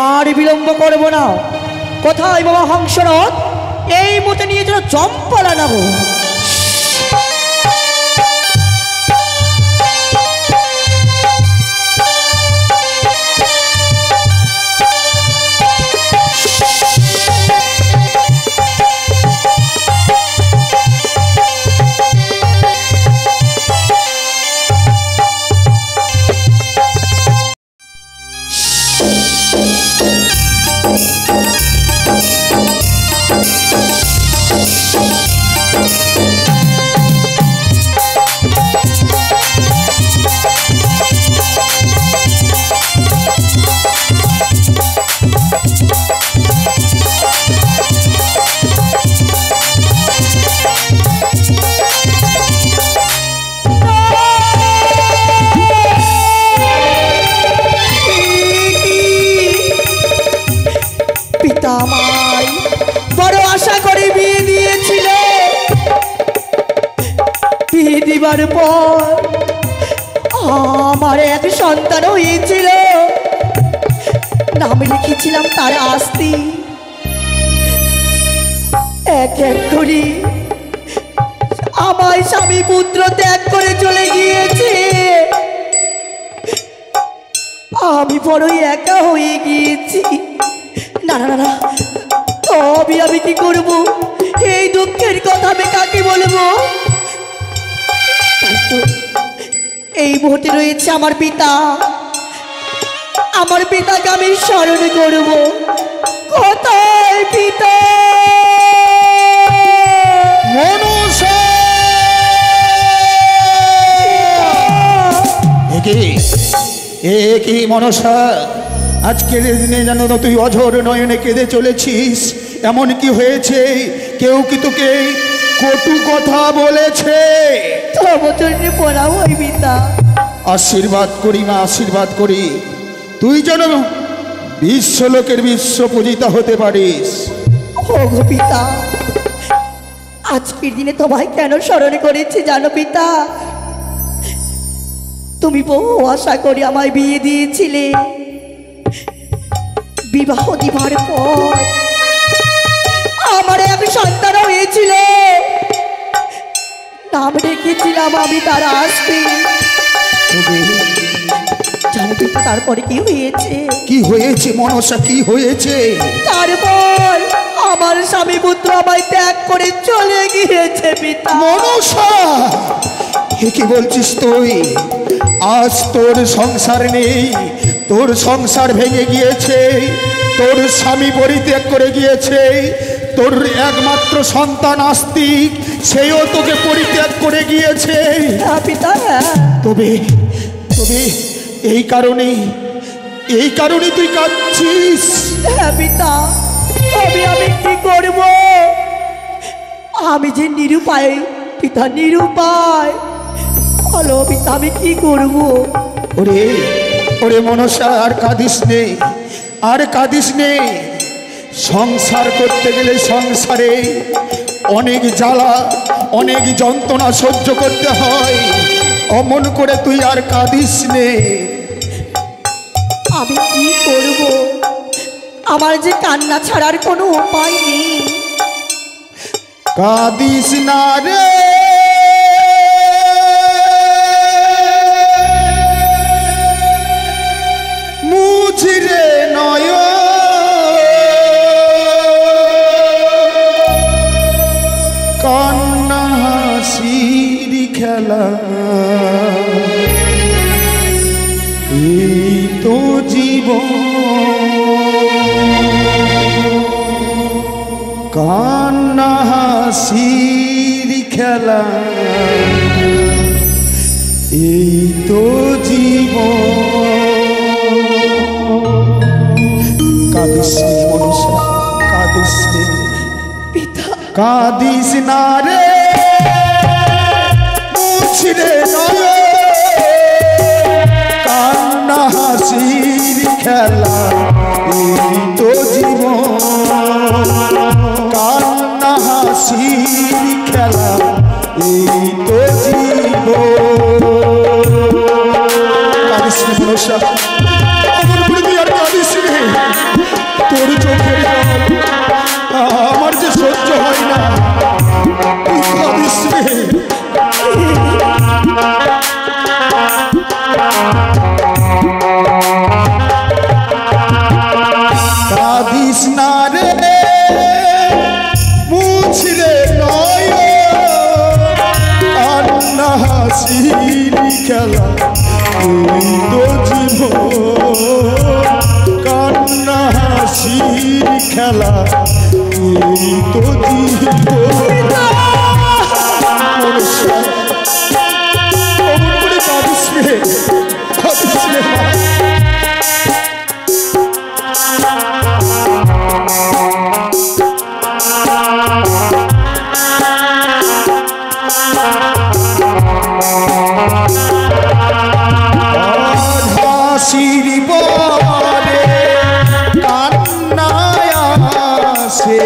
আর বিলম্ব করব না। কোথায় বাবা হংসরথ? এই মতে নিয়ে যেন চম্পালা নেব। আমার এক সন্তান হয়েছিল, নাম লিখেছিলাম তার আস্তি। এক এক করে আমার স্বামী পুত্র ত্যাগ করে চলে গিয়েছে। আমি বড়ই একা হয়ে গিয়েছি। না না না, তবে আমি কি করব? এই দুঃখের কথা আমি কাকে বলবো? এই মুহূর্তে রয়েছে আমার পিতা। আমার পিতাকে আমি স্মরণ করব। কোথায় পিতা? মনসা! কি মনসা, আজকের দিনে যেন তুই অঝোর নয়নে কেঁদে চলেছিস। এমন কি হয়েছে? কেউ কি তোকে কটু কথা বলেছে? আশীর্বাদ করি মা, আশীর্বাদ করি তুই যেন বিশ্বলোকের বিশ্ব পূজিতা হতে পারিস। ওগো পিতা, আজকের দিনে তোমায় কেন স্মরণ করেছি জানো পিতা? তুমি বহু আশা করে আমায় বিয়ে দিয়েছিলে। বিবাহ দিবার পর আমার এক সন্তান হয়েছিল, নাম রেখেছিলাম আমি তার আস্তি। জানো পিতা তারপরে কি হয়েছে? কি হয়েছে মনসা, কি হয়েছে? তারপর আমার স্বামী পুত্র আমায় ত্যাগ করে চলে গিয়েছে পিতা। মনসা, কি বলছিস তুই? আজ তোর সংসার নেই, তোর সংসার ভেঙে গিয়েছে, তোর স্বামী পরিত্যাগ করে গিয়েছে, তোর একমাত্র সন্তান আস্তিক সেও তোকে পরিত্যাগ করে গিয়েছে। পিতা, তবে তবে এই কারণে তুই কাঁদছিস? হ্যাঁ পিতা, তবে আমি কি করব? আমি যে নিরুপায় পিতা, নিরুপায়। বলো পিতা, আমি কি করব? ওরে ওরে মনসা, আর কাঁদিস নে, আর কাঁদিস নে। সংসার করতে গেলে সংসারে অনেক জ্বালা, অনেক যন্ত্রণা সহ্য করতে হয়। অমন করে তুই আর কাঁদিস নে। আমি কি করব? আমার যে কান্না ছাড়ার কোনো উপায় নেই। কাঁদিস না রে, মুছিরে নয় কান্না হাসির খেলা। এই তো জীবন, কান্না হাসির খেলা। এই তো জীবন। কাঁদিস নে মনসা, কাঁদিস নে পিতা, কাঁদিস না রে, মুছিরে নয় কান্না হাসির খেলা। এই তো জীবন, কান্না হাসির খেলা। এই তো জীবন। কাঁদিস নে মনসা, আমার উপরে তুই আর কাঁদিস নে। খেলা এই তো জীবন। মনসা, অমন করে কাঁদিস রে, কাঁদিস রে মা। হাসির পরে কান্নায় আসে,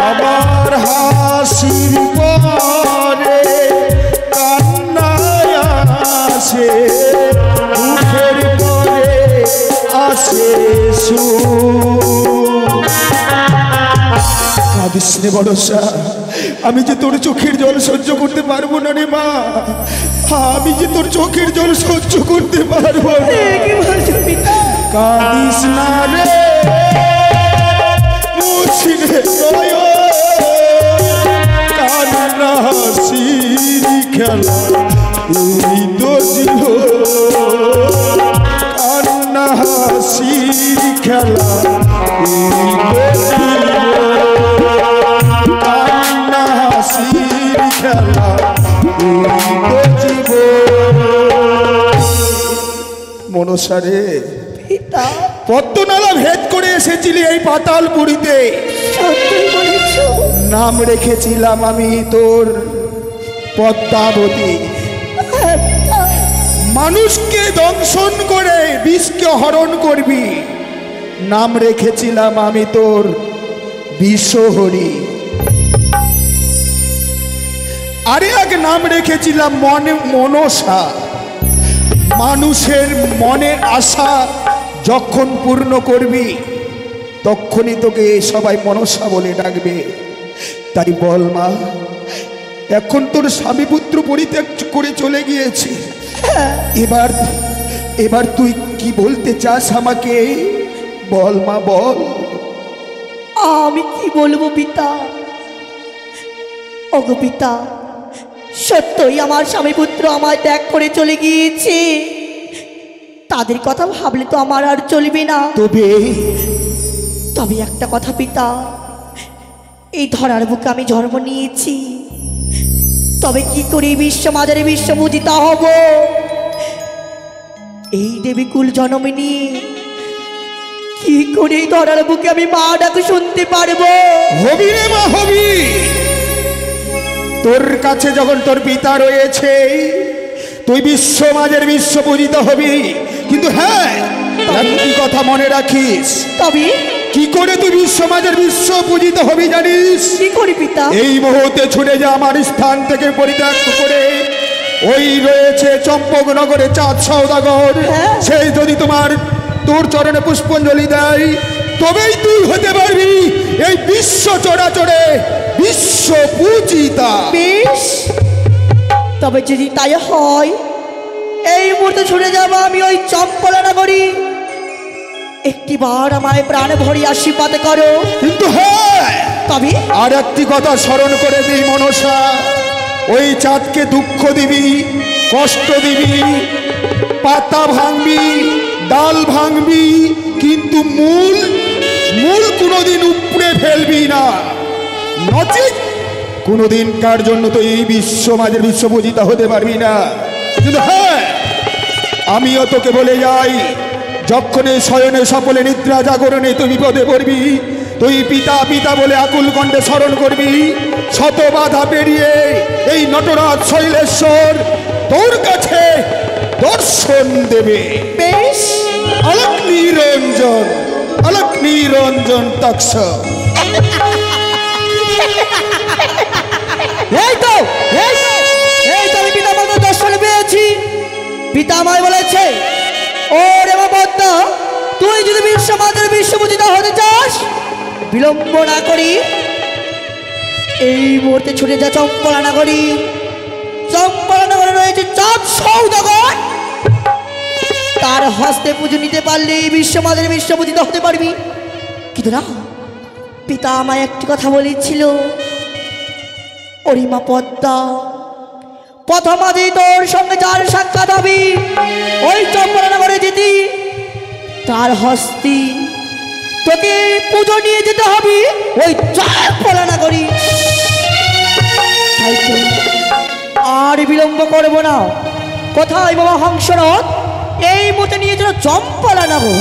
আমার হাসির পরে কান্নায় আসে, দুঃখের পরে আসে সুখ। কাঁদিস রে বড়সা, আমি যে তোর চোখের জল সহ্য করতে পারবো না রে মা, আমি যে তোর চোখের জল সহ্য করতে পারবো না। কাঁদিস না রে মুছি রে কান্না হাসির খেলা এই তো জীবন, কান্না হাসির খেলা এই তো জীবন, কান্না হাসির খেলা এই তো জীবন। মনসারে, পিতা পদ্মনালা ভেদ করে এসেছিলি এই পাতালপুরীতে, সত্যি বলেছ। নাম রেখেছিলাম আমি তোর পদ্মাবতী। মানুষকে দংশন করে বিষকে হরণ করবি, নাম রেখেছিলাম আমি তোর বিষহরি। আরে এক নাম রেখেছিলাম মনসা, মানুষের মনের আশা যখন পূর্ণ করবি তখনই তোকে সবাই মনসা বলে ডাকবে। তাই বল মা, এখন তোর স্বামী পুত্র পরিত্যাগ করে চলে গিয়েছে, এবার এবার তুই কি বলতে চাস আমাকে বল মা, বল। আমি কি বলবো পিতা? ওগো পিতা, সত্যই আমার স্বামী পুত্র আমায় ত্যাগ করে চলে গিয়েছে, তাদের কথা ভাবলে তো আমার আর চলবে না। তবে একটা কথা পিতা, এই ধরার বুকে আমি জন্ম নিয়েছি, তবে কি করে বিশ্ব মাঝারে বিশ্ব পূজিতা হব? এই দেবীকুল জনমিনী, কি করে এই ধরার বুকে আমি মা ডাক শুনতে পারবো? হবি রে মা, হবি। তোর কাছে যখন তোর পিতা রয়েছে তুই বিশ্ব মাঝের বিশ্ব পূজিত হবি, কিন্তু হ্যাঁ একটি কথা মনে রাখিস। তবে কি করে তুই বিশ্ব মাঝের বিশ্ব পূজিত হবি জানিস? কি করি পিতা? এই মুহূর্তে ছুটে যা আমার স্থান থেকে পরিত্যাগ করে, ওই রয়েছে চম্পকনগরে চাঁদ সওদাগর, সেই যদি তোর চরণে পুষ্পাঞ্জলি দেয় তবেই তুই হতে পারবি এই বিশ্ব চরাচরে বিশ্ব পূজিতা। বেশ, তবে যদি তাই হয় এই মুহূর্তে ছুটে যাবো আমি ওই চম্পলা নগরী, একটিবার আমায় প্রাণ ভরি আশীর্বাদ করো। কিন্তু হ্যাঁ, তবে আর একটি কথা স্মরণ করে দিই মনসা, ওই চাঁদকে দুঃখ দিবি, কষ্ট দিবি, পাতা ভাঙবি, ডাল ভাঙবি, কিন্তু মূল কোনোদিন উপড়ে ফেলবি না, নচিত কোনোদিন কার জন্য তো এই বিশ্ব মাঝের বিশ্ব পূজিতা হতে পারবি না। কিন্তু হ্যাঁ, আমিও তোকে বলে যাই, যখনই শয়নে সফলে নিদ্রা জাগরণে তুই বিপদে পড়বি, তুই পিতা পিতা বলে আকুল কণ্ঠে স্মরণ করবি, শত বাধা পেরিয়ে এই নটরাজ শৈলেশ্বর তোর কাছে দর্শন দেবে। বেশ, অলক নিরঞ্জন, অলক নিরঞ্জন তক্ষ। এই তো আমি পিতা মাতার দর্শন পেয়েছি। পিতা আমায় বলেছে, ও রে পদ্মা, তুই যদি বিশ্ব মাতার বিশ্ব পূজিতা হতে চাস, বিলম্ব না করি এই মুহূর্তে ছুটে যা চম্পলা নগরী। চম্পলা নগরে রয়েছে চাঁদ সওদাগর, তার হস্তে পুজো নিতে পারলে এই বিশ্ব মাতার বিশ্ব পূজিতা হতে পারবি। কিন্তু না, পিতা আমায় একটি কথা বলেছিল, ওরে মা পদ্মা, প্রথমাদি তোর সঙ্গে যার সাক্ষাৎ হবি ওই চম্পলানগরে যেতি তার হস্তি তোকে পুজো নিয়ে যেতে হবে ওই চম্পলানগরী। তাই তো আর বিলম্ব করবো না। কোথায় বাবা হংসরথ? এই মতে নিয়ে যেন চম্পলানগর।